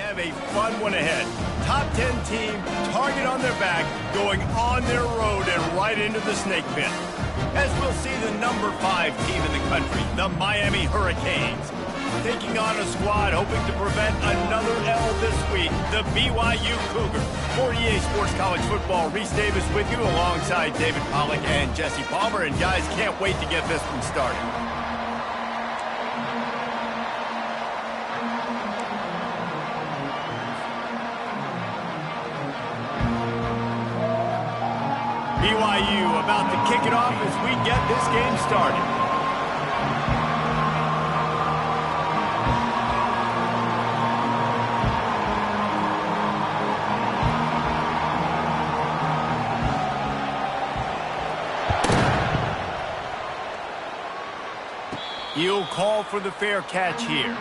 have a fun one ahead. Top 10 team, target on their back, going on their road and right into the snake pit. As we'll see the number 5 team in the country, the Miami Hurricanes, taking on a squad hoping to prevent another L this week, the BYU Cougars. 48 Sports College Football, Reese Davis with you alongside David Pollack and Jesse Palmer. And guys, can't wait to get this one started. BYU about to kick it off as we get this game started. He'll call for the fair catch here.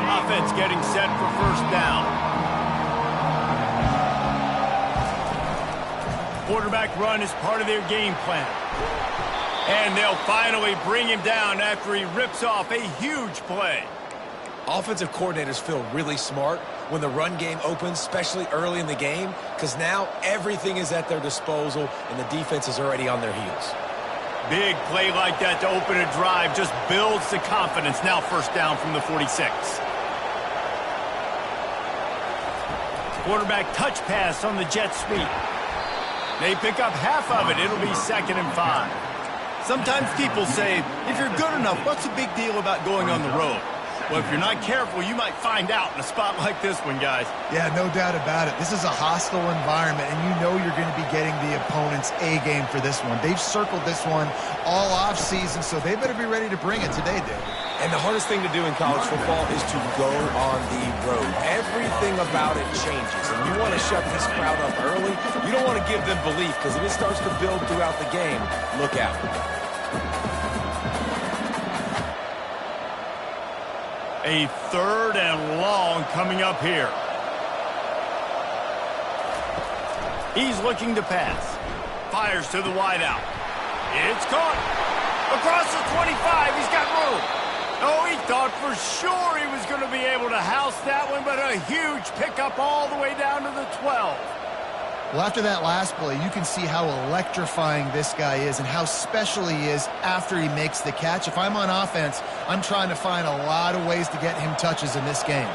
Offense getting set for first down. Quarterback run is part of their game plan. And they'll finally bring him down after he rips off a huge play. Offensive coordinators feel really smart when the run game opens, especially early in the game, because now everything is at their disposal and the defense is already on their heels. Big play like that to open a drive just builds the confidence. Now first down from the 46. Quarterback touch pass on the jet sweep. They pick up half of it. It'll be 2nd and 5. Sometimes people say, if you're good enough, what's the big deal about going on the road? Well, if you're not careful, you might find out in a spot like this one, guys. Yeah, no doubt about it. This is a hostile environment, and you know you're going to be getting the opponent's A game for this one. They've circled this one all offseason, so they better be ready to bring it today, David. And the hardest thing to do in college football is to go on the road. Everything about it changes, and you want to shut this crowd up early. You don't want to give them belief, because if it starts to build throughout the game, look out. A 3rd and long coming up here. He's looking to pass. Fires to the wideout. It's caught. Across the 25, he's got room. Oh, he thought for sure he was going to be able to house that one, but a huge pickup all the way down to the 12. Well, after that last play, you can see how electrifying this guy is and how special he is after he makes the catch. If I'm on offense, I'm trying to find a lot of ways to get him touches in this game.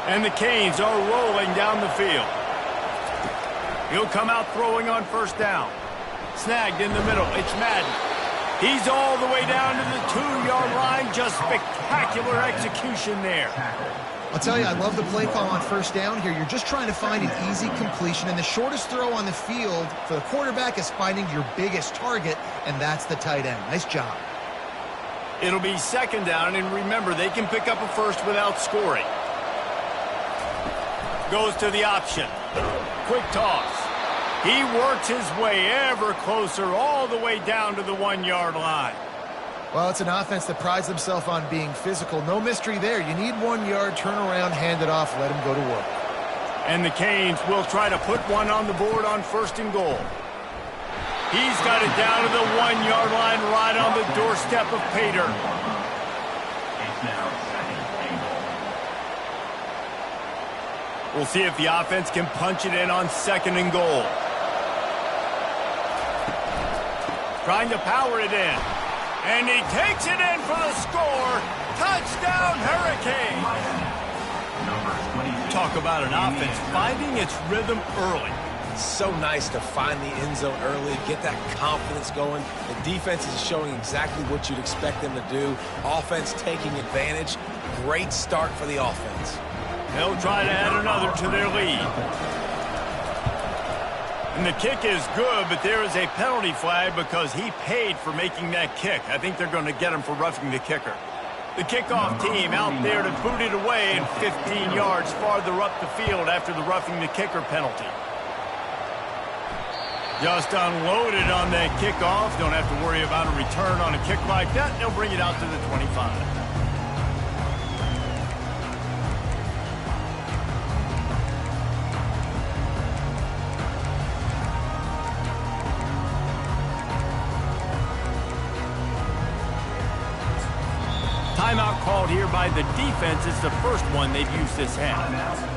And the Canes are rolling down the field. He'll come out throwing on first down. Snagged in the middle. It's Madden. He's all the way down to the 2-yard line. Just spectacular execution there. I'll tell you, I love the play call on first down here. You're just trying to find an easy completion, and the shortest throw on the field for the quarterback is finding your biggest target, and that's the tight end. Nice job. It'll be 2nd down, and remember, they can pick up a first without scoring. Goes to the option. Quick toss. He works his way ever closer all the way down to the 1-yard line. Well, it's an offense that prides themselves on being physical. No mystery there. You need 1 yard, turn around, hand it off, let him go to work. And the Canes will try to put one on the board on 1st and goal. He's got it down to the 1-yard line right on the doorstep of Pater. We'll see if the offense can punch it in on 2nd and goal. Trying to power it in. And he takes it in for the score. Touchdown, Hurricane. Talk about an offense finding its rhythm early. It's so nice to find the end zone early, get that confidence going. The defense is showing exactly what you'd expect them to do. Offense taking advantage. Great start for the offense. They'll try to add another to their lead. And the kick is good, but there is a penalty flag because he paid for making that kick. I think they're going to get him for roughing the kicker. The kickoff team out there to boot it away and 15 yards farther up the field after the roughing the kicker penalty. Just unloaded on that kickoff. Don't have to worry about a return on a kick like that. They'll bring it out to the 25. called here by the defense. It's the first one they've used this half.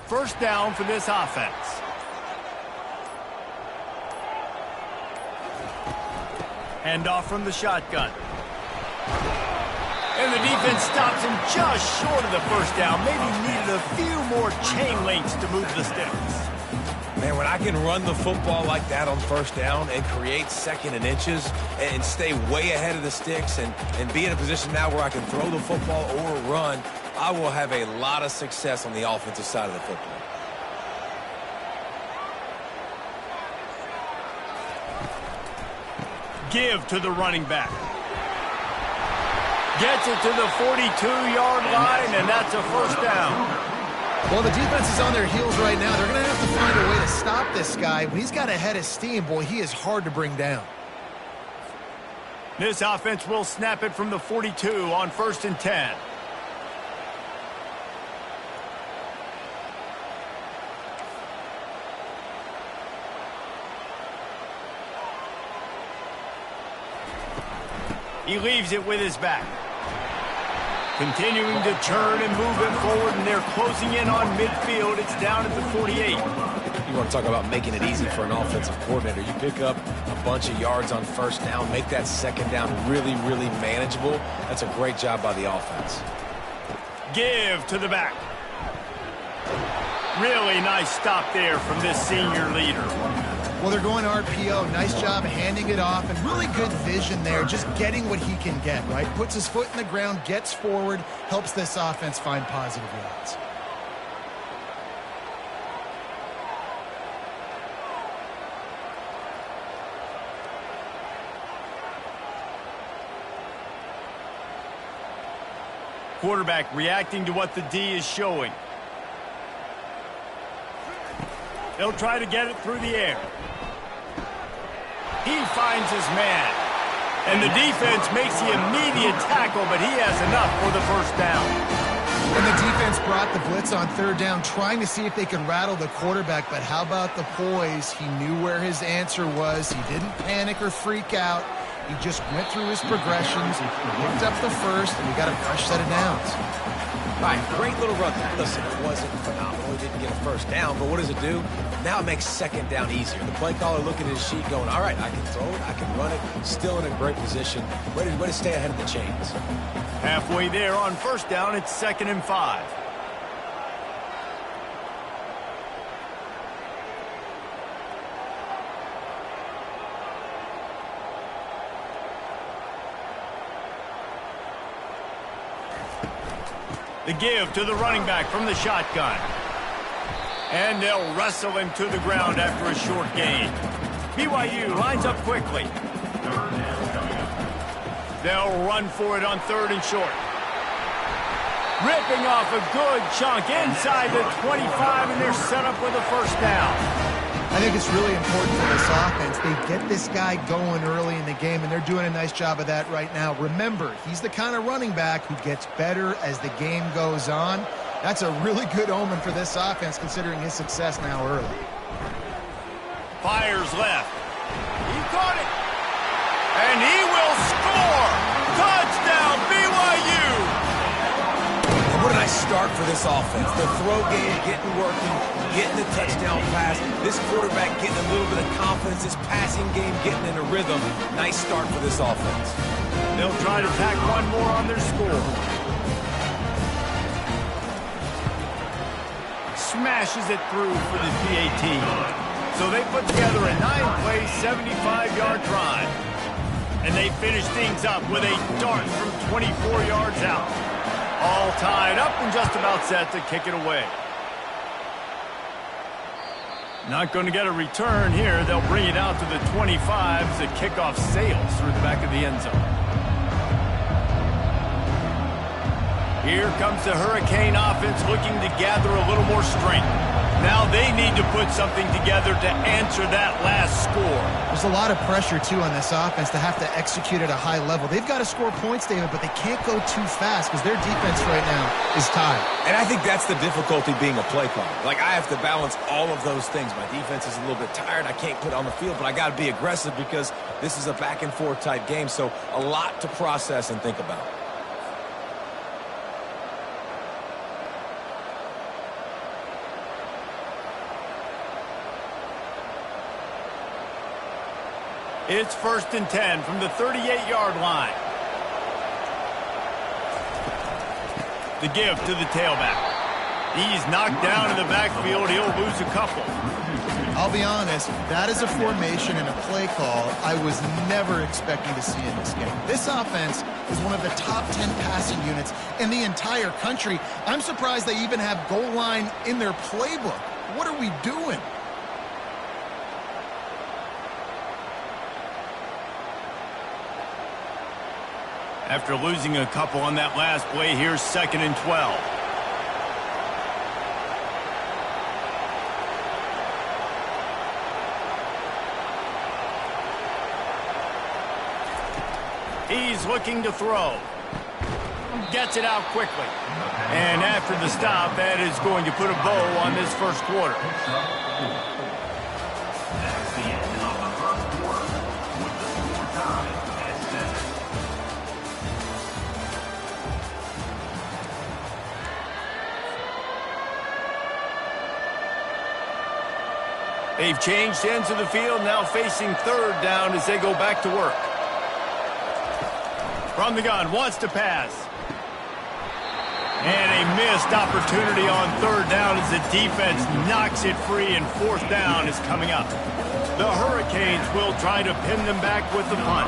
First down for this offense. Handoff from the shotgun. And the defense stops him just short of the first down. Maybe needed a few more chain links to move the sticks. Man, when I can run the football like that on first down and create second and inches and stay way ahead of the sticks and be in a position now where I can throw the football or run, I will have a lot of success on the offensive side of the football. Give to the running back. Gets it to the 42-yard line, and that's a first down. Well, the defense is on their heels right now. They're going to have to find a way to stop this guy. When he's got a head of steam, boy, he is hard to bring down. This offense will snap it from the 42 on 1st and 10. He leaves it with his back. Continuing to turn and move it forward, and they're closing in on midfield. It's down at the 48. You want to talk about making it easy for an offensive coordinator. You pick up a bunch of yards on first down, make that second down really, really manageable. That's a great job by the offense. Give to the back. Really nice stop there from this senior leader. Well, they're going to RPO. Nice job handing it off, and really good vision there, just getting what he can get, right? Puts his foot in the ground, gets forward, helps this offense find positive yards. Quarterback reacting to what the D is showing. They'll try to get it through the air. He finds his man. And the defense makes the immediate tackle, but he has enough for the first down. And the defense brought the blitz on 3rd down, trying to see if they could rattle the quarterback. But how about the poise? He knew where his answer was. He didn't panic or freak out. He just went through his progressions, picked up the first, and we got a fresh set of downs. All right, great little run. Listen, it wasn't phenomenal. He didn't get a first down, but what does it do? Now it makes second down easier. The play caller looking at his sheet going, all right, I can throw it, I can run it, still in a great position, ready to stay ahead of the chains. Halfway there on first down, it's 2nd and 5. The give to the running back from the shotgun. And they'll wrestle him to the ground after a short gain. BYU lines up quickly. They'll run for it on 3rd and short. Ripping off a good chunk inside the 25, and they're set up with a first down. I think it's really important for this offense. They get this guy going early in the game, and they're doing a nice job of that right now. Remember, he's the kind of running back who gets better as the game goes on. That's a really good omen for this offense, considering his success now early. Fires left. He caught it. And he will score. Touchdown, BYU. What a nice start for this offense. The throw game getting working, getting the touchdown pass. This quarterback getting a little bit of confidence. This passing game getting in a rhythm. Nice start for this offense. They'll try to tack one more on their score. Smashes it through for the PAT. So they put together a 9-play, 75-yard drive. And they finish things up with a dart from 24 yards out. All tied up and just about set to kick it away. Not going to get a return here. They'll bring it out to the 25 as the kickoff sails through the back of the end zone. Here comes the Hurricane offense looking to gather a little more strength. Now they need to put something together to answer that last score. There's a lot of pressure, too, on this offense to have to execute at a high level. They've got to score points, David, but they can't go too fast because their defense right now is tired. And I think that's the difficulty being a play caller. Like, I have to balance all of those things. My defense is a little bit tired. I can't put on the field, but I got to be aggressive because this is a back-and-forth type game, so a lot to process and think about. It's 1st and 10 from the 38-yard line. The give to the tailback. He's knocked down in the backfield. He'll lose a couple. I'll be honest, that is a formation and a play call I was never expecting to see in this game. This offense is one of the top 10 passing units in the entire country. I'm surprised they even have goal line in their playbook. What are we doing? After losing a couple on that last play, here's 2nd and 12. He's looking to throw. Gets it out quickly. And after the stop, that is going to put a bow on this first quarter. They've changed ends of the field, now facing 3rd down as they go back to work. From the gun, wants to pass. And a missed opportunity on 3rd down as the defense knocks it free, and 4th down is coming up. The Hurricanes will try to pin them back with the punt.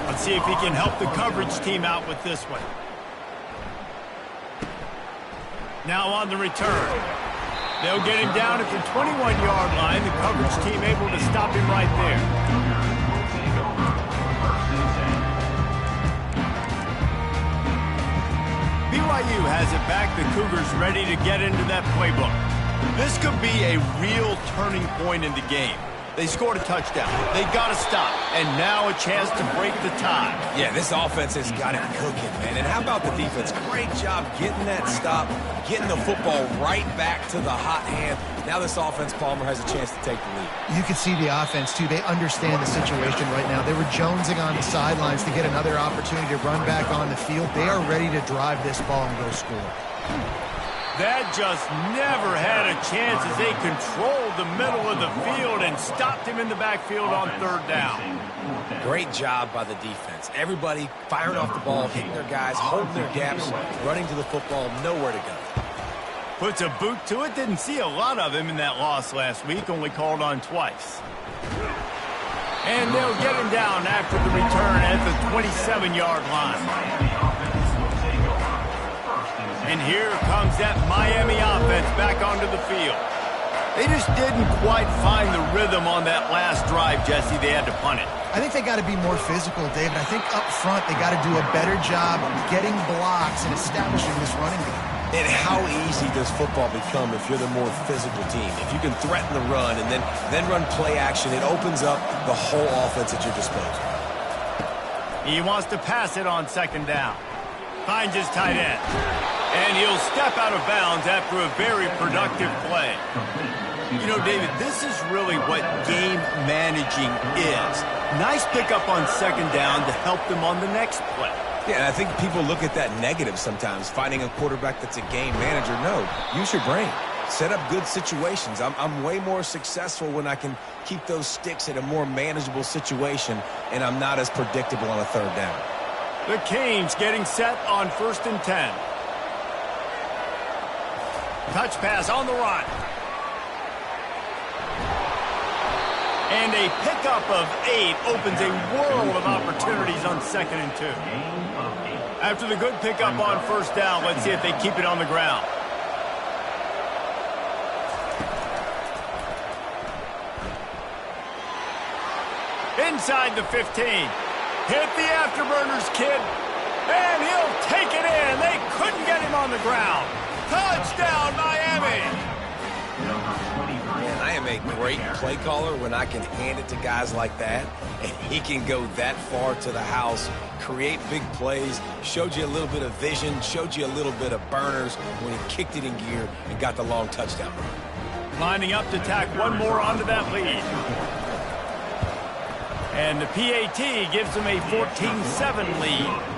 Let's see if he can help the coverage team out with this one. Now on the return. They'll get him down at the 21-yard line. The coverage team able to stop him right there. BYU has it back. The Cougars ready to get into that playbook. This could be a real turning point in the game. They scored a touchdown. They got to stop. And now a chance to break the tie. Yeah, this offense has got it cooking, man. And how about the defense? Great job getting that stop, getting the football right back to the hot hand. Now this offense, Palmer, has a chance to take the lead. You can see the offense, too. They understand the situation right now. They were jonesing on the sidelines to get another opportunity to run back on the field. They are ready to drive this ball and go score. That just never had a chance as they controlled the middle of the field and stopped him in the backfield on 3rd down. Great job by the defense. Everybody firing off the ball, hitting their guys, holding their gaps, running to the football, nowhere to go. Puts a boot to it. Didn't see a lot of him in that loss last week, only called on twice. And they'll get him down after the return at the 27-yard line. And here comes that Miami offense back onto the field. They just didn't quite find the rhythm on that last drive, Jesse. They had to punt it. I think they got to be more physical, David. I think up front they got to do a better job getting blocks and establishing this running game. And how easy does football become if you're the more physical team? If you can threaten the run and then run play action, it opens up the whole offense at your disposal. He wants to pass it on 2nd down. Finds his tight end. And he'll step out of bounds after a very productive play. You know, David, this is really what game managing is. Nice pickup on 2nd down to help them on the next play. Yeah, and I think people look at that negative sometimes, finding a quarterback that's a game manager. No, use your brain. Set up good situations. I'm way more successful when I can keep those sticks at a more manageable situation, and I'm not as predictable on a 3rd down. The Canes getting set on 1st and 10. Touch pass on the run. And a pickup of 8 opens a world of opportunities on 2nd and 2. After the good pickup on 1st down, let's see if they keep it on the ground. Inside the 15. Hit the afterburners, kid. And he'll take it in. They couldn't get him on the ground. Touchdown, Miami. Man, I am a great play caller when I can hand it to guys like that, and he can go that far to the house, create big plays, showed you a little bit of vision, showed you a little bit of burners when he kicked it in gear and got the long touchdown run. Lining up to tack one more onto that lead. And the PAT gives them a 14-7 lead.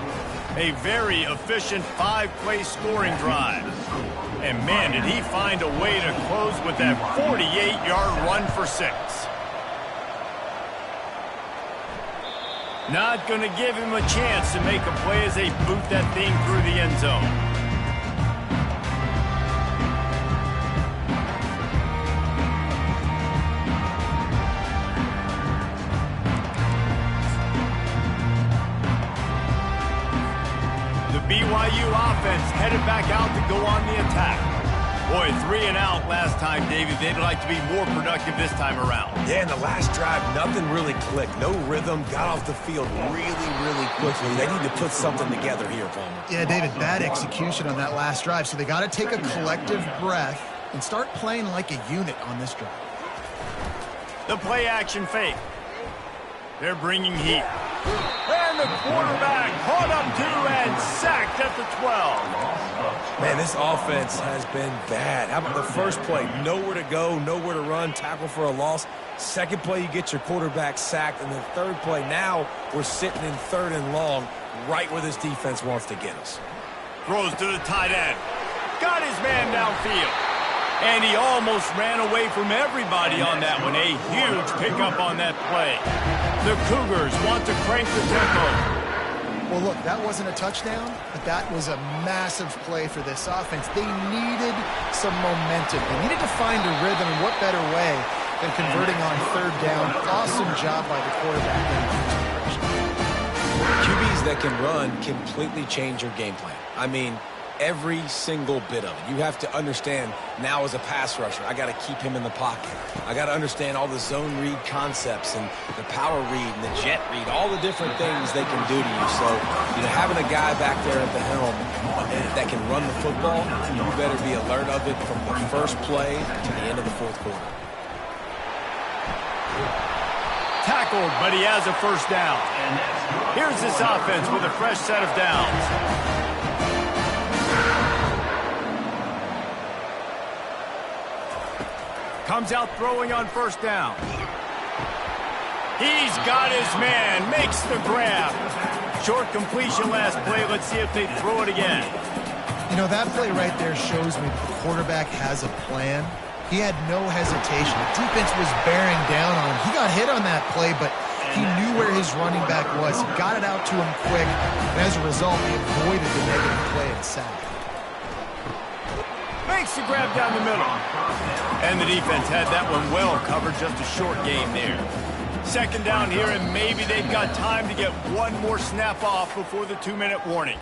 A very efficient 5-play scoring drive. And man, did he find a way to close with that 48-yard run for 6. Not going to give him a chance to make a play as they boot that thing through the end zone. BYU offense headed back out to go on the attack. Boy, 3 and out last time, David. They'd like to be more productive this time around. Yeah, in the last drive, nothing really clicked. No rhythm, got off the field really quickly. They need to put something together here, Palmer. Yeah, David, bad execution on that last drive. So they got to take a collective breath and start playing like a unit on this drive. The play action fake. They're bringing heat. And the quarterback caught up to and sacked at the 12. Man, this offense has been bad. How about the first play? Nowhere to go, nowhere to run, tackle for a loss. Second play, you get your quarterback sacked. And the third play, now we're sitting in 3rd and long, right where this defense wants to get us. Throws to the tight end. Got his man downfield. And he almost ran away from everybody on that one. A huge pickup on that play. The Cougars want to crank the tempo. Well, look, that wasn't a touchdown, but that was a massive play for this offense. They needed some momentum. They needed to find a rhythm, and what better way than converting on 3rd down. Awesome job by the quarterback. QBs that can run completely change your game plan. I mean, every single bit of it. You have to understand now as a pass rusher, I got to keep him in the pocket. I got to understand all the zone read concepts and the power read and the jet read, all the different things they can do to you. So, having a guy back there at the helm that can run the football, you better be alert of it from the first play to the end of the 4th quarter. Tackled, but he has a first down. Here's this offense with a fresh set of downs. Comes out throwing on 1st down. He's got his man. Makes the grab. Short completion last play. Let's see if they throw it again. That play right there shows me that the quarterback has a plan. He had no hesitation. The defense was bearing down on him. He got hit on that play, but he knew where his running back was. He got it out to him quick, and as a result, he avoided the negative play and sack. Makes the grab down the middle. And the defense had that one well covered, just a short game there. 2nd down here, and maybe they've got time to get one more snap off before the 2-minute warning.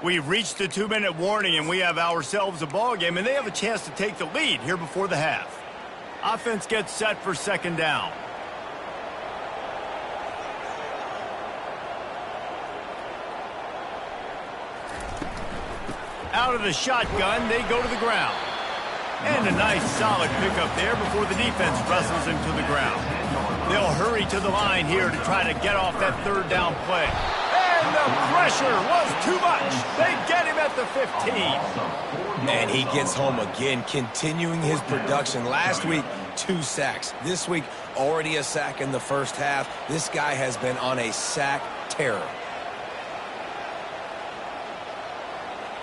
We've reached the 2-minute warning, and we have ourselves a ball game, and they have a chance to take the lead here before the half. Offense gets set for 2nd down. Out of the shotgun, they go to the ground. And a nice solid pickup there before the defense wrestles him to the ground. They'll hurry to the line here to try to get off that 3rd down play. And the pressure was too much. They get him at the 15. And he gets home again, continuing his production. Last week, 2 sacks. This week, already a sack in the first half. This guy has been on a sack terror.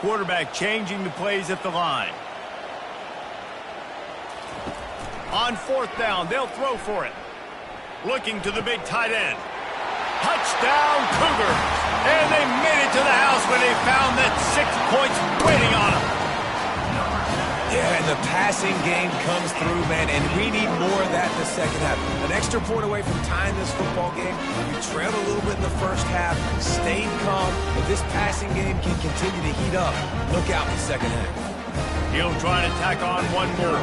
Quarterback changing the plays at the line. On 4th down, they'll throw for it. Looking to the big tight end. Touchdown, Cougars. And they made it to the house when they found that 6 points waiting on them. Yeah, and the passing game comes through, man, and we need more of that in the second half. An extra point away from tying this football game. You trailed a little bit in the first half, stayed calm, but this passing game can continue to heat up. Look out in the second half. He'll try to tack on one more.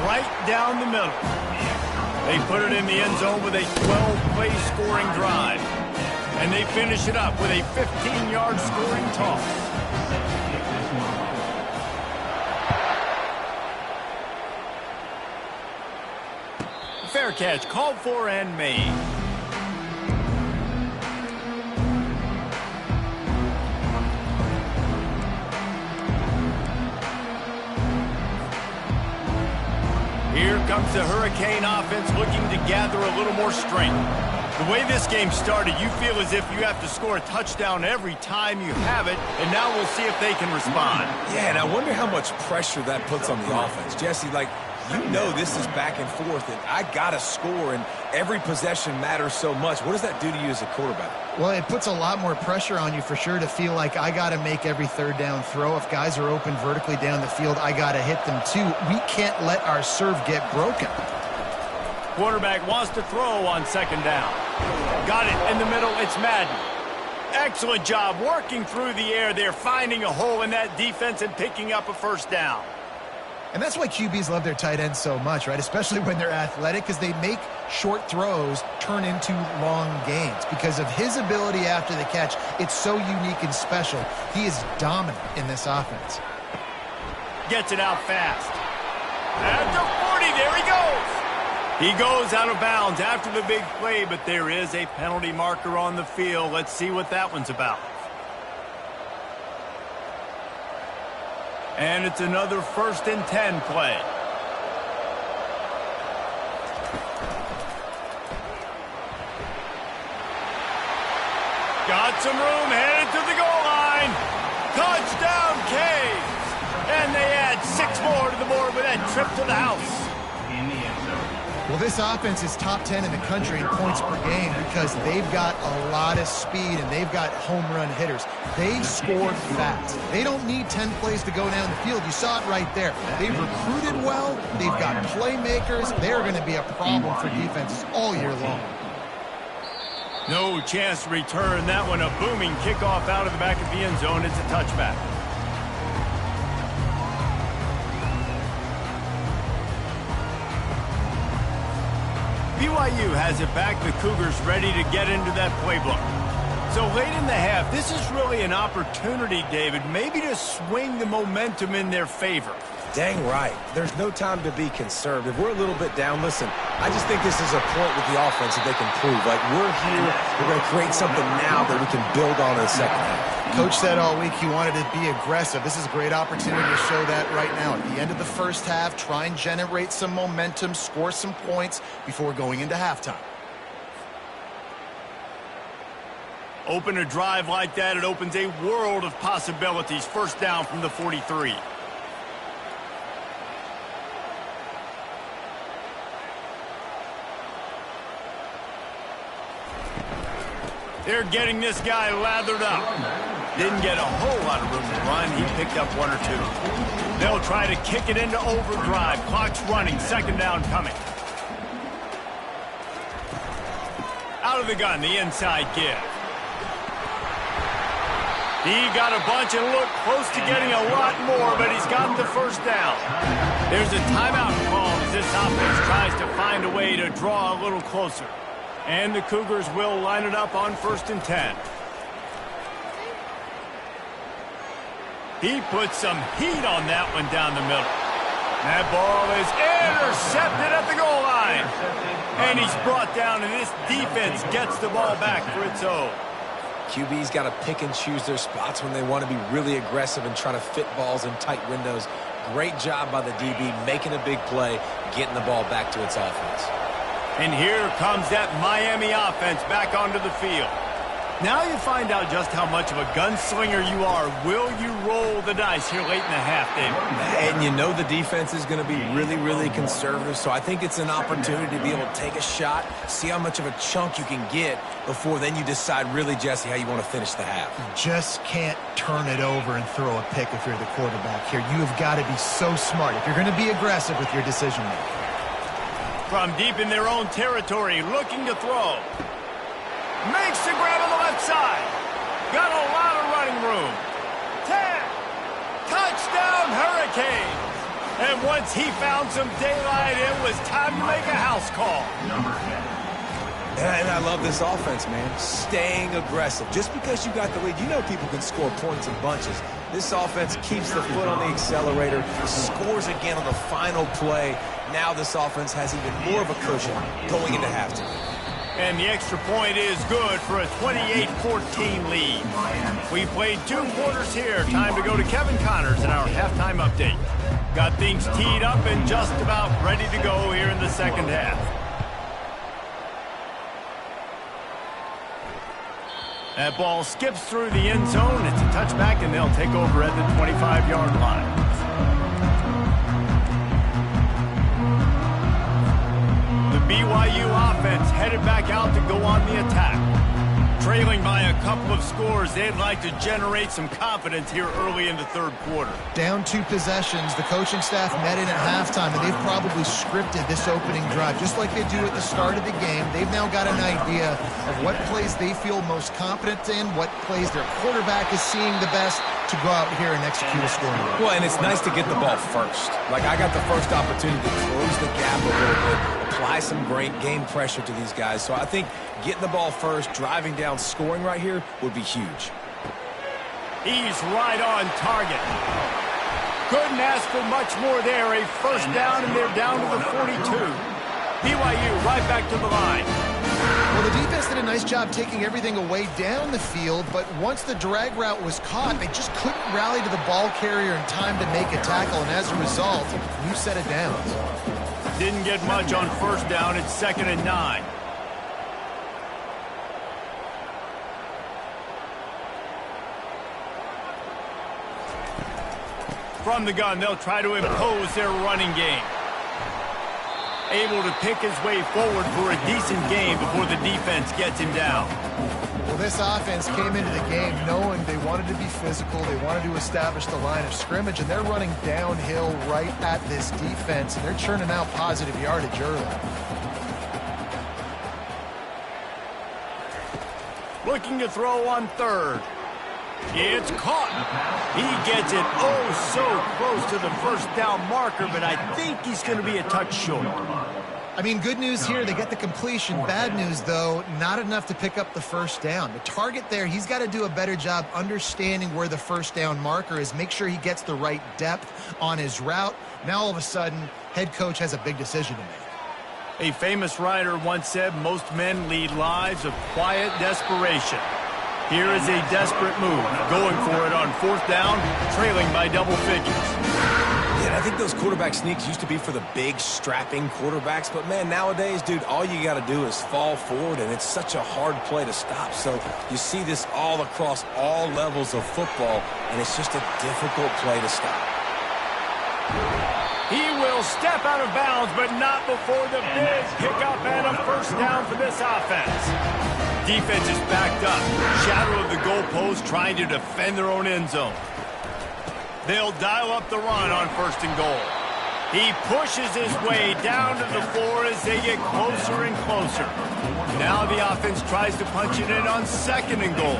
Right down the middle. They put it in the end zone with a 12-play scoring drive. And they finish it up with a 15-yard scoring toss. Fair catch, called for and made. Here comes the Hurricane offense looking to gather a little more strength. The way this game started, you feel as if you have to score a touchdown every time you have it, and now we'll see if they can respond. Yeah, and I wonder how much pressure that puts on the offense. Jesse, like, you know this is back and forth, and I got to score, and every possession matters so much. What does that do to you as a quarterback? Well, it puts a lot more pressure on you for sure to feel like I got to make every third down throw. If guys are open vertically down the field, I got to hit them too. We can't let our serve get broken. Quarterback wants to throw on second down. Got it in the middle. It's Madden. Excellent job working through the air there, finding a hole in that defense and picking up a first down. And that's why QBs love their tight ends so much, right? Especially when they're athletic, because they make short throws turn into long gains. Because of his ability after the catch, it's so unique and special. He is dominant in this offense. Gets it out fast. At the 40, there he goes. He goes out of bounds after the big play, but there is a penalty marker on the field. Let's see what that one's about. And it's another 1st and 10 play. Got some room, headed to the goal line. Touchdown, Caves. And they add 6 more to the board with that trip to the house. Well, this offense is top 10 in the country in points per game because they've got a lot of speed and they've got home run hitters. They score fast. They don't need 10 plays to go down the field. You saw it right there. They've recruited well. They've got playmakers. They're going to be a problem for defenses all year long. No chance to return that one. A booming kickoff out of the back of the end zone. It's a touchback. BYU has it back. The Cougars ready to get into that playbook. So late in the half, this is really an opportunity, David, maybe to swing the momentum in their favor. Dang right. There's no time to be concerned. If we're a little bit down, listen, I just think this is a point with the offense that they can prove. Like, we're here, we're going to create something now that we can build on in the second half. Coach said all week he wanted to be aggressive. This is a great opportunity to show that right now. At the end of the first half, try and generate some momentum, score some points before going into halftime. Open a drive like that, it opens a world of possibilities. First down from the 43. They're getting this guy lathered up. Didn't get a whole lot of room to run. He picked up 1 or 2. They'll try to kick it into overdrive. Clock's running. Second down coming. Out of the gun, the inside give. He got a bunch and looked close to getting a lot more, but he's got the first down. There's a timeout called as this offense tries to find a way to draw a little closer. And the Cougars will line it up on 1st and 10. He puts some heat on that one down the middle. That ball is intercepted at the goal line. And he's brought down, and this defense gets the ball back for its own. QB's got to pick and choose their spots when they want to be really aggressive and try to fit balls in tight windows. Great job by the DB making a big play, getting the ball back to its offense. And here comes that Miami offense back onto the field. Now you find out just how much of a gunslinger you are. Will you roll the dice here late in the half, David? And you know the defense is going to be really, really conservative, so I think it's an opportunity to be able to take a shot, see how much of a chunk you can get before then you decide really, Jesse, how you want to finish the half. You just can't turn it over and throw a pick if you're the quarterback here. You have got to be so smart if you're going to be aggressive with your decision-making. From deep in their own territory, looking to throw. Makes the grab on the left side. Got a lot of running room. 10. Touchdown, Hurricanes. And once he found some daylight, it was time to make a house call. And I love this offense, man. Staying aggressive. Just because you got the lead, you know people can score points in bunches. This offense keeps the foot on the accelerator, scores again on the final play. Now this offense has even more of a cushion going into halftime. And the extra point is good for a 28-14 lead. We played 2 quarters here. Time to go to Kevin Connors in our halftime update. Got things teed up and just about ready to go here in the second half. That ball skips through the end zone. It's a touchback, and they'll take over at the 25-yard line. The BYU offense headed back out to go on the attack. Trailing by a couple of scores, they'd like to generate some confidence here early in the third quarter. Down 2 possessions, the coaching staff met in at halftime, and they've probably scripted this opening drive. Just like they do at the start of the game, they've now got an idea of what plays they feel most confident in, what plays their quarterback is seeing the best to go out here and execute a scoring drive. Well, and it's nice to get the ball first. Like, I got the first opportunity to close the gap a little bit, apply some great game pressure to these guys. So I think getting the ball first, driving down, scoring right here would be huge. He's right on target. Couldn't ask for much more there. A first down, and they're down to the 42. BYU right back to the line. Well, the defense did a nice job taking everything away down the field, but once the drag route was caught, they just couldn't rally to the ball carrier in time to make a tackle, and as a result, new set of downs. Didn't get much on first down. It's 2nd and 9. From the gun, they'll try to impose their running game. Able to pick his way forward for a decent game before the defense gets him down. Well, this offense came into the game knowing they wanted to be physical, they wanted to establish the line of scrimmage, and they're running downhill right at this defense, and they're churning out positive yardage early. Looking to throw on 3rd. It's caught. He gets it oh so close to the first down marker, but I think he's going to be a touch short. I mean, good news here, they get the completion. Bad news, though, not enough to pick up the first down. The target there, he's got to do a better job understanding where the first down marker is, make sure he gets the right depth on his route. Now, all of a sudden, head coach has a big decision to make. A famous writer once said, most men lead lives of quiet desperation. Here is a desperate move, going for it on 4th down, trailing by double figures. Yeah, I think those quarterback sneaks used to be for the big, strapping quarterbacks, but man, nowadays, dude, all you got to do is fall forward, and it's such a hard play to stop. So you see this all across all levels of football, and it's just a difficult play to stop. He will step out of bounds, but not before the big pickup and a first down for this offense. Defense is backed up. Shadow of the goalpost trying to defend their own end zone. They'll dial up the run on 1st and goal. He pushes his way down to the floor as they get closer and closer. Now the offense tries to punch it in on 2nd and goal.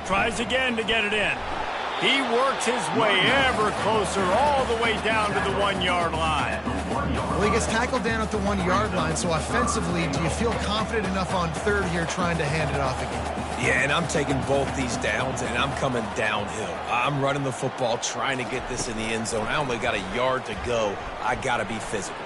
Tries again to get it in. He works his way ever closer all the way down to the 1-yard line. Well, he gets tackled down at the 1-yard line, so offensively, do you feel confident enough on 3rd here trying to hand it off again? Yeah, and I'm taking both these downs, and I'm coming downhill. I'm running the football, trying to get this in the end zone. I only got a yard to go. I got to be physical.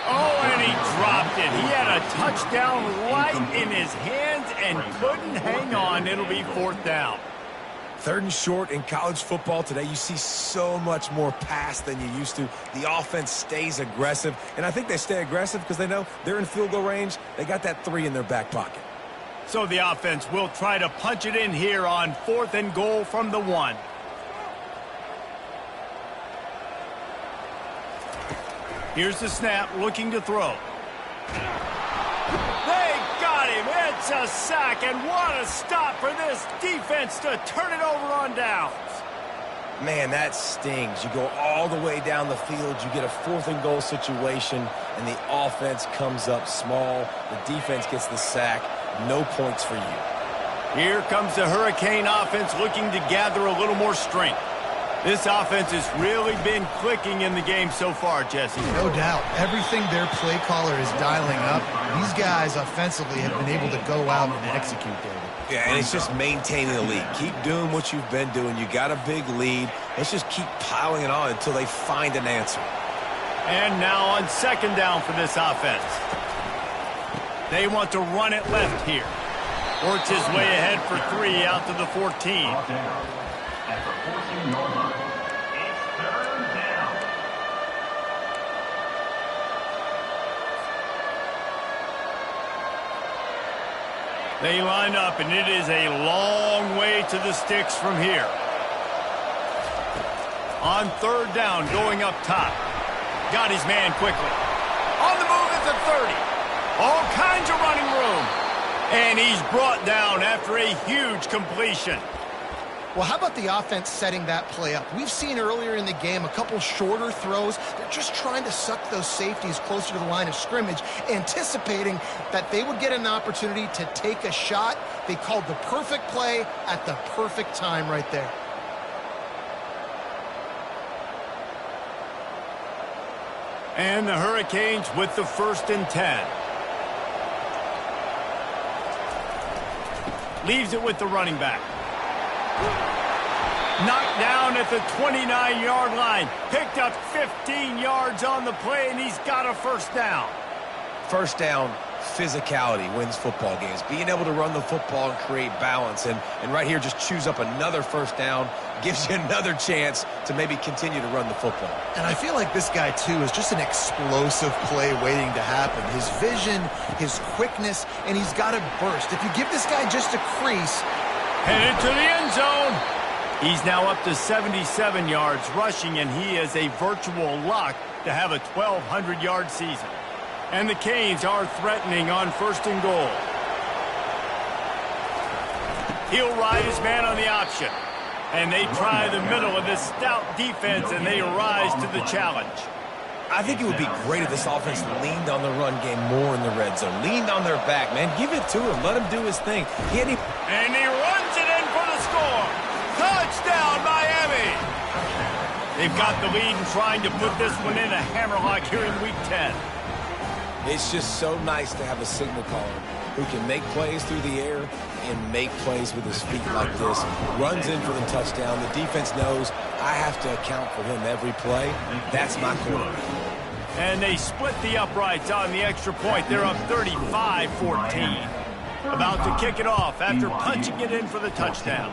Oh, and he dropped it. He had a touchdown right in his hands and couldn't hang on. It'll be 4th down. 3rd and short in college football today. You see so much more pass than you used to. The offense stays aggressive, and I think they stay aggressive because they know they're in field goal range. They got that 3 in their back pocket. So the offense will try to punch it in here on 4th and goal from the 1. Here's the snap, looking to throw. They got him. It's a sack, and what a stop for this defense to turn it over on downs. Man, that stings. You go all the way down the field, you get a 4th and goal situation, and the offense comes up small. The defense gets the sack. No points for you. Here comes the Hurricane offense looking to gather a little more strength. This offense has really been clicking in the game so far, Jesse. No doubt. Everything their play caller is dialing up, these guys offensively have been able to go out and execute, David. Yeah, and it's just maintaining the lead. Keep doing what you've been doing. You got a big lead. Let's just keep piling it on until they find an answer. And now on second down for this offense. They want to run it left here. Works his way ahead for 3 out to the 14. At the 14-yard line, it's third down. They line up, and it is a long way to the sticks from here. On third down, going up top. Got his man quickly. On the move at the 30. All kinds of running room. And he's brought down after a huge completion. Well, how about the offense setting that play up? We've seen earlier in the game a couple shorter throws. They're just trying to suck those safeties closer to the line of scrimmage, anticipating that they would get an opportunity to take a shot. They called the perfect play at the perfect time right there. And the Hurricanes with the 1st and 10. Leaves it with the running back. Knocked down at the 29-yard line. Picked up 15 yards on the play, and he's got a 1st down. First down, physicality wins football games. Being able to run the football and create balance. And right here, just choose up another 1st down. Gives you another chance to maybe continue to run the football. And I feel like this guy, too, is just an explosive play waiting to happen. His vision, his quickness, and he's got a burst. If you give this guy just a crease. Headed to the end zone. He's now up to 77 yards rushing, and he is a virtual lock to have a 1,200-yard season. And the Canes are threatening on 1st and goal. He'll ride his man on the option. And they try the middle of this stout defense, and they rise to the challenge. I think it would be great if this offense leaned on the run game more in the red zone. Leaned on their back, man. Give it to him. Let him do his thing. And he runs it in for the score. Touchdown, Miami! They've got the lead and trying to put this one in a hammerlock here in Week 10. It's just so nice to have a signal caller who can make plays through the air and make plays with his feet like this. Runs in for the touchdown. The defense knows I have to account for him every play. That's my quarterback. And they split the uprights on the extra point. They're up 35-14. About to kick it off after punching it in for the touchdown.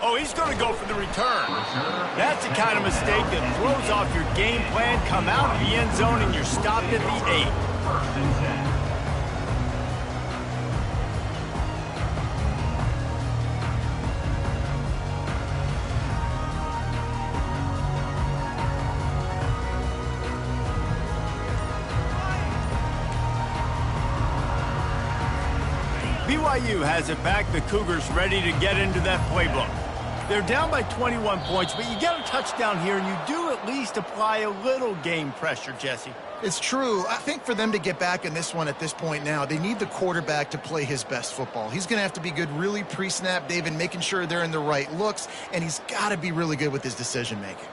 Oh, he's going to go for the return. That's the kind of mistake that throws off your game plan. Come out of the end zone and you're stopped at the 8. 1st and 10. BYU has it back. The Cougars ready to get into that playbook. They're down by 21 points, but you get a touchdown here, and you do at least apply a little game pressure, Jesse. It's true. I think for them to get back in this one at this point now, they need the quarterback to play his best football. He's going to have to be good really pre-snap, David, making sure they're in the right looks, and he's got to be really good with his decision-making.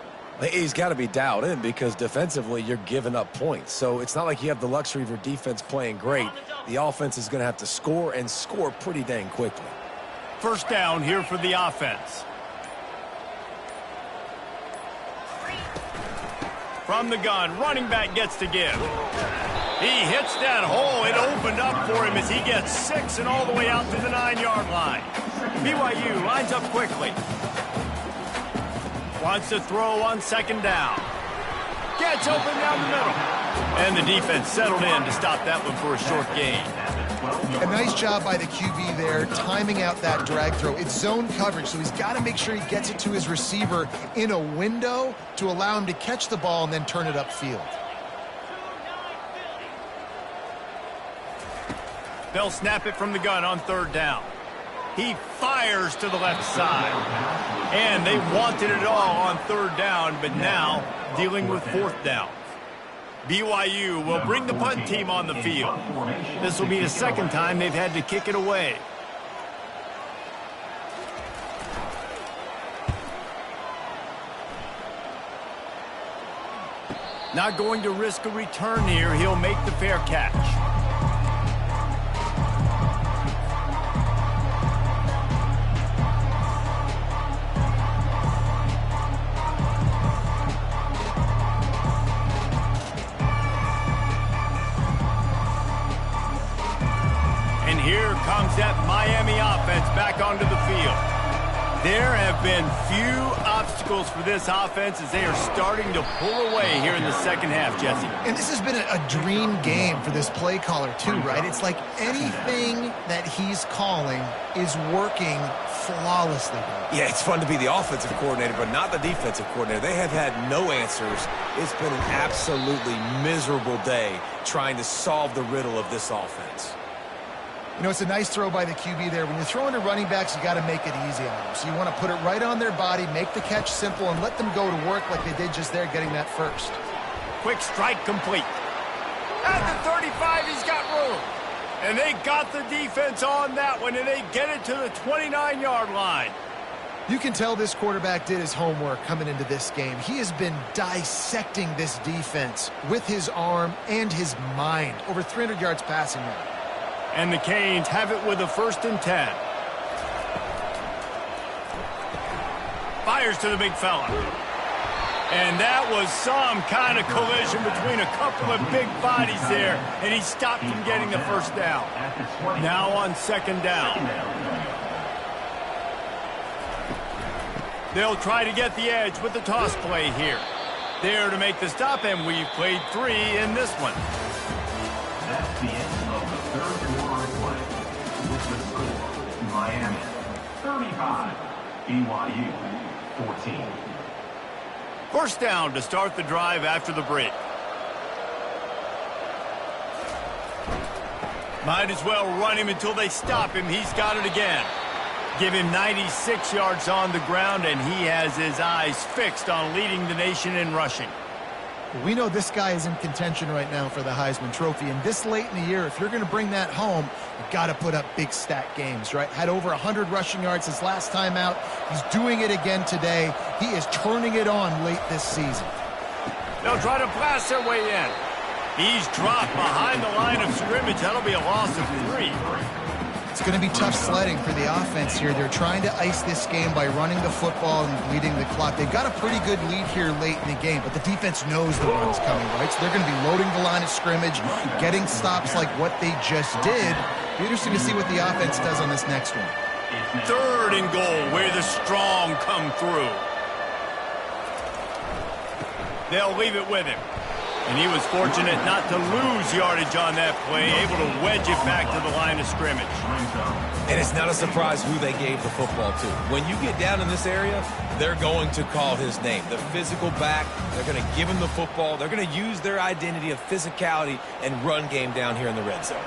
He's got to be dialed in because defensively you're giving up points. So it's not like you have the luxury of your defense playing great. The offense is going to have to score and score pretty dang quickly. 1st down here for the offense. From the gun, running back gets to give. He hits that hole. It opened up for him as he gets 6 and all the way out to the 9-yard line. BYU lines up quickly. Wants to throw on 2nd down. Gets open down the middle. And the defense settled in to stop that one for a short gain. A nice job by the QB there, timing out that drag throw. It's zone coverage, so he's got to make sure he gets it to his receiver in a window to allow him to catch the ball and then turn it upfield. They'll snap it from the gun on 3rd down. He fires to the left side. And they wanted it all on 3rd down, but now dealing with 4th down. BYU will bring the punt team on the field. This will be the second time they've had to kick it away. Not going to risk a return here. He'll make the fair catch. And here comes that Miami offense back onto the field. There have been few obstacles for this offense as they are starting to pull away here in the second half, Jesse. And this has been a dream game for this play caller too, right? It's like anything that he's calling is working flawlessly. Yeah, it's fun to be the offensive coordinator, but not the defensive coordinator. They have had no answers. It's been an absolutely miserable day trying to solve the riddle of this offense. You know, it's a nice throw by the QB there. When you're throwing to running backs, you got to make it easy on them. So you want to put it right on their body, make the catch simple, and let them go to work like they did just there, getting that first. Quick strike complete. At the 35, he's got room. And they got the defense on that one, and they get it to the 29-yard line. You can tell this quarterback did his homework coming into this game. He has been dissecting this defense with his arm and his mind. Over 300 yards passing now. And the Canes have it with a 1st and 10. Fires to the big fella. And that was some kind of collision between a couple of big bodies there, and he stopped from getting the first down. Now on 2nd down. They'll try to get the edge with the toss play here. There to make the stop, and we've played 3 in this one. That's the end of the third quarter of play. With the score, Miami 35, BYU 14. 1st down to start the drive after the break. Might as well run him until they stop him. He's got it again. Give him 96 yards on the ground, and he has his eyes fixed on leading the nation in rushing. We know this guy is in contention right now for the Heisman Trophy, and this late in the year, if you're going to bring that home, you've got to put up big stat games, right? Had over 100 rushing yards his last time out. He's doing it again today. He is turning it on late this season. They'll try to blast their way in. He's dropped behind the line of scrimmage. That'll be a loss of 3. It's going to be tough sledding for the offense here. They're trying to ice this game by running the football and leading the clock. They've got a pretty good lead here late in the game, but the defense knows the run's coming, right? So they're going to be loading the line of scrimmage, getting stops like what they just did. Be interesting to see what the offense does on this next one. 3rd and goal, where the strong come through. They'll leave it with him. And he was fortunate not to lose yardage on that play, able to wedge it back to the line of scrimmage. And it's not a surprise who they gave the football to. When you get down in this area, they're going to call his name. The physical back, they're going to give him the football. They're going to use their identity of physicality and run game down here in the red zone.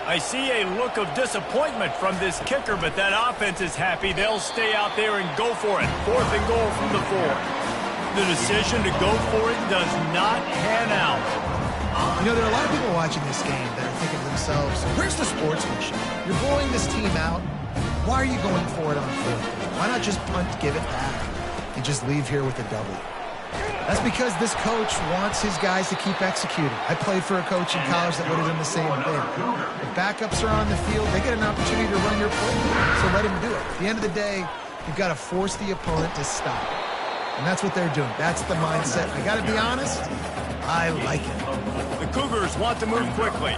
I see a look of disappointment from this kicker, but that offense is happy. They'll stay out there and go for it. 4th and goal from the 4. The decision to go for it does not pan out. You know, there are a lot of people watching this game that are thinking to themselves, where's the sportsmanship? You're blowing this team out. Why are you going for it on 4th down? Why not just punt, give it back, and just leave here with a W? That's because this coach wants his guys to keep executing. I played for a coach in college that would have done the same thing. If backups are on the field, they get an opportunity to run your play, so let him do it. At the end of the day, you've got to force the opponent to stop. And that's what they're doing. That's the mindset. I got to be honest, I like it. The Cougars want to move quickly.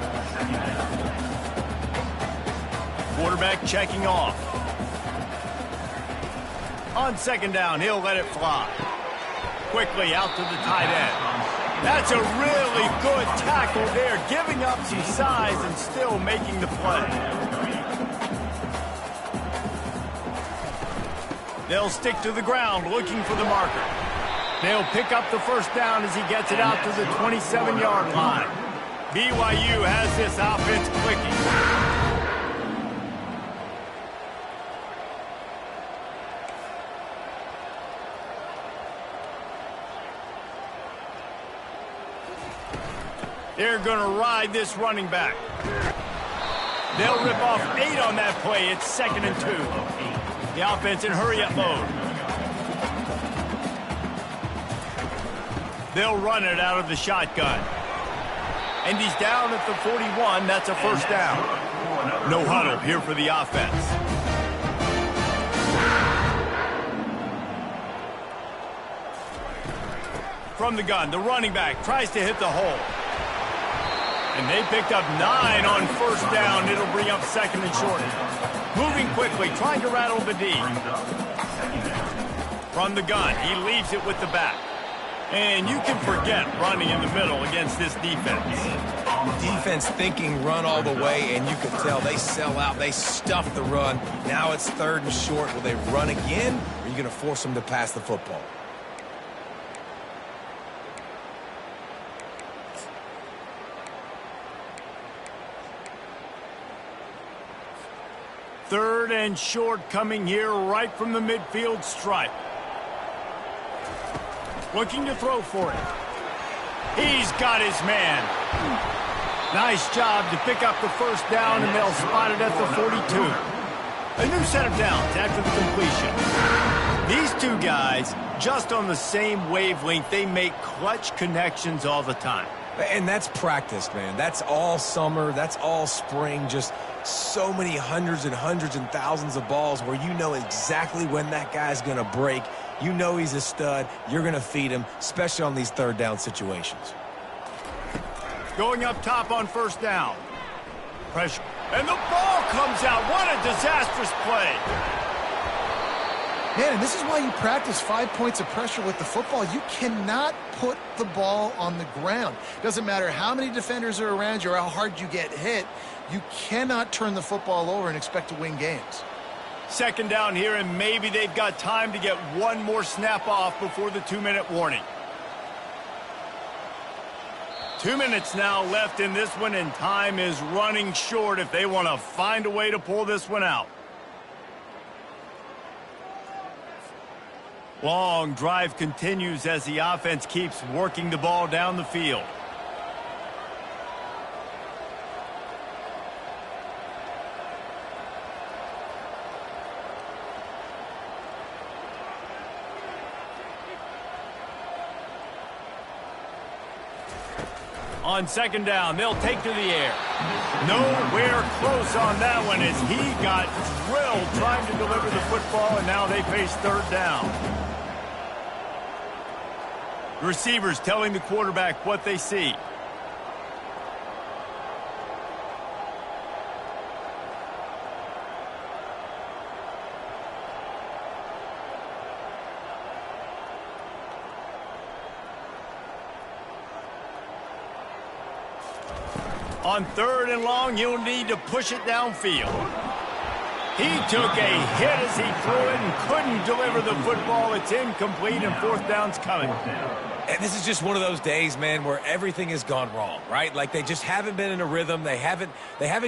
Quarterback checking off. On 2nd down, he'll let it fly. Quickly out to the tight end. That's a really good tackle there, giving up some size and still making the play. They'll stick to the ground looking for the marker. They'll pick up the 1st down as he gets it out to the 27-yard line. BYU has this offense clicking. They're going to ride this running back. They'll rip off 8 on that play. It's 2nd and 2. The offense in hurry-up mode. They'll run it out of the shotgun. And he's down at the 41. That's a first down. No huddle here for the offense. From the gun, the running back tries to hit the hole. And they picked up 9 on first down. It'll bring up 2nd and short. Moving quickly, trying to rattle the D. From the gun, he leaves it with the back. And you can forget running in the middle against this defense. Defense thinking run all the way, and you can tell they sell out. They stuff the run. Now it's 3rd and short. Will they run again, or are you going to force them to pass the football? Third and short coming here right from the midfield stripe. Looking to throw for it. He's got his man. Nice job to pick up the first down, and they'll spot it at the 42. A new set of downs after the completion. These two guys, just on the same wavelength, they make clutch connections all the time. And that's practice, man. That's all summer. That's all spring. Just so many hundreds and thousands of balls where you know exactly when that guy's going to break. You know he's a stud. You're going to feed him, especially on these 3rd down situations. Going up top on first down. Pressure. And the ball comes out. What a disastrous play. Man, and this is why you practice 5 points of pressure with the football. You cannot put the ball on the ground. Doesn't matter how many defenders are around you or how hard you get hit. You cannot turn the football over and expect to win games. 2nd down here, and maybe they've got time to get one more snap off before the 2-minute warning. 2 minutes now left in this one, and time is running short if they want to find a way to pull this one out. Long drive continues as the offense keeps working the ball down the field. On 2nd down, they'll take to the air. Nowhere close on that one as he got drilled trying to deliver the football, and now they face 3rd down. The receivers telling the quarterback what they see. On 3rd and long, you'll need to push it downfield. He took a hit as he threw it and couldn't deliver the football. It's incomplete, and 4th down's coming. And this is just one of those days, man, where everything has gone wrong, right? Like they just haven't been in a rhythm. They haven't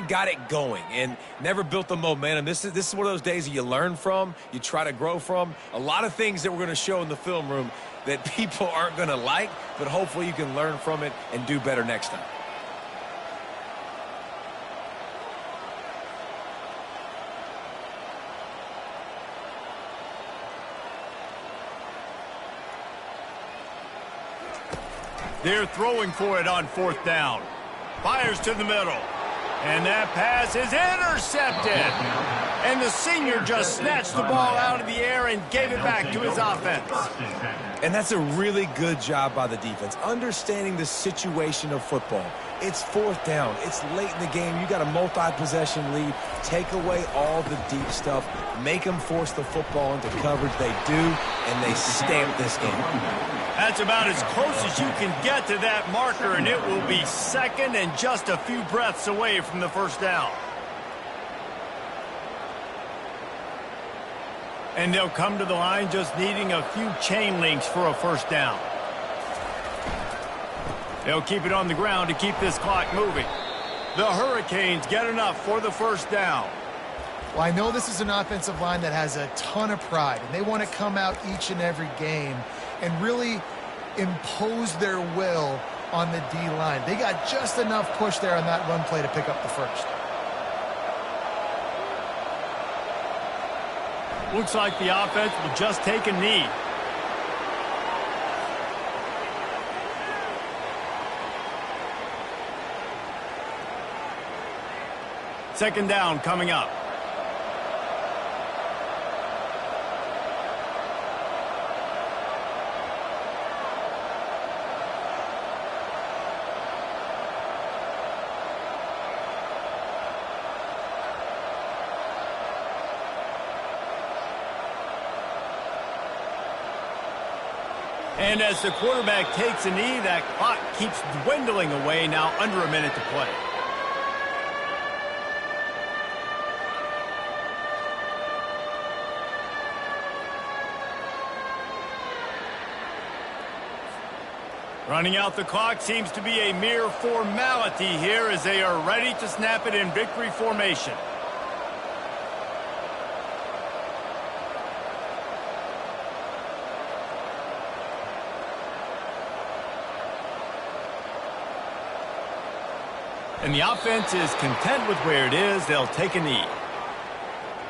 got it going and never built the momentum. This is one of those days that you learn from, you try to grow from. A lot of things that we're going to show in the film room that people aren't going to like, but hopefully you can learn from it and do better next time. They're throwing for it on 4th down. Fires to the middle. And that pass is intercepted. And the senior just snatched the ball out of the air and gave it back to his offense. And that's a really good job by the defense, understanding the situation of football. It's 4th down. It's late in the game. You got a multi-possession lead. Take away all the deep stuff. Make them force the football into coverage. They do, and they stamp this game. That's about as close as you can get to that marker, and it will be 2nd and just a few breaths away from the 1st down. And they'll come to the line just needing a few chain links for a 1st down. They'll keep it on the ground to keep this clock moving. The Hurricanes get enough for the 1st down. Well, I know this is an offensive line that has a ton of pride, and they want to come out each and every game and really impose their will on the D-line. They got just enough push there on that run play to pick up the first. Looks like the offense will just take a knee. Second down coming up. And as the quarterback takes a knee, that clock keeps dwindling away, now under a minute to play. Running out the clock seems to be a mere formality here as they are ready to snap it in victory formation. And the offense is content with where it is. They'll take a knee.